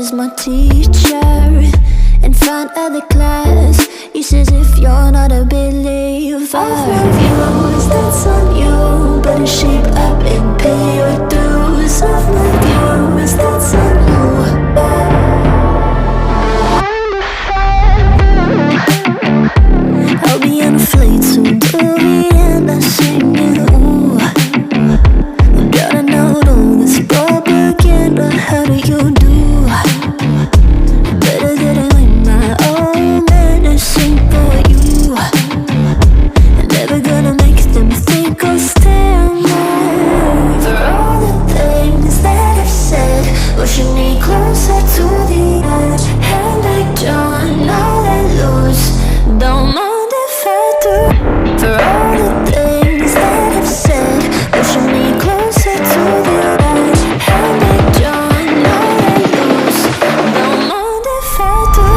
is my teacher. In front of the class, he says if you're not a believer, I've views, that's on you. Better shape up and pay your dues. I've views, that's on you. I'll be on a flight soon to Vienna singing, ooh. Gotta know all this propaganda, how do you do? Better get it with my own medicine for you. Never gonna make them think I'll stand there. For all the things that I've said, pushing me closer to the edge. And I don't know let loose, don't mind if I do. For all the things that I've said, pushing me closer to the edge. And I don't know let loose, don't mind if I do.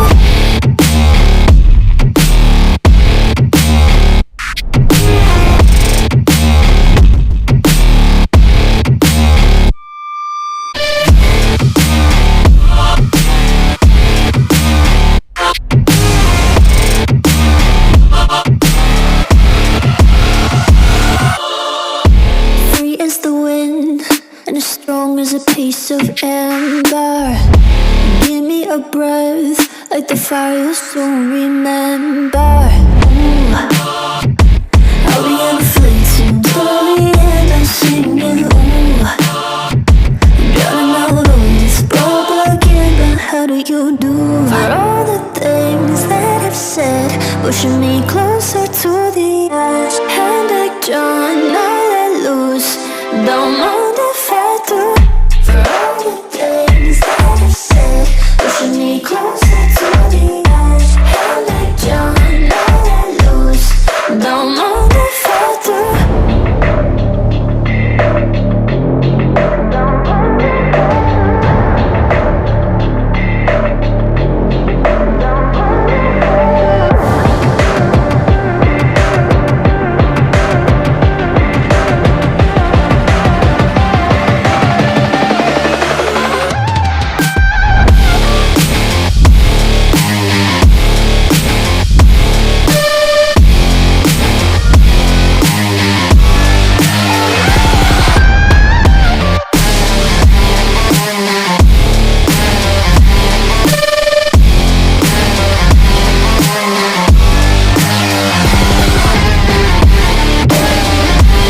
Free as the wind and as strong as a piece of amber. Give me a breath like the fire you'll soon remember. Ooh. I'll be on a flight soon to Vienna singing, ooh. Gotta know all this propaganda, how do you do? For all the things that I've said, pushing me closer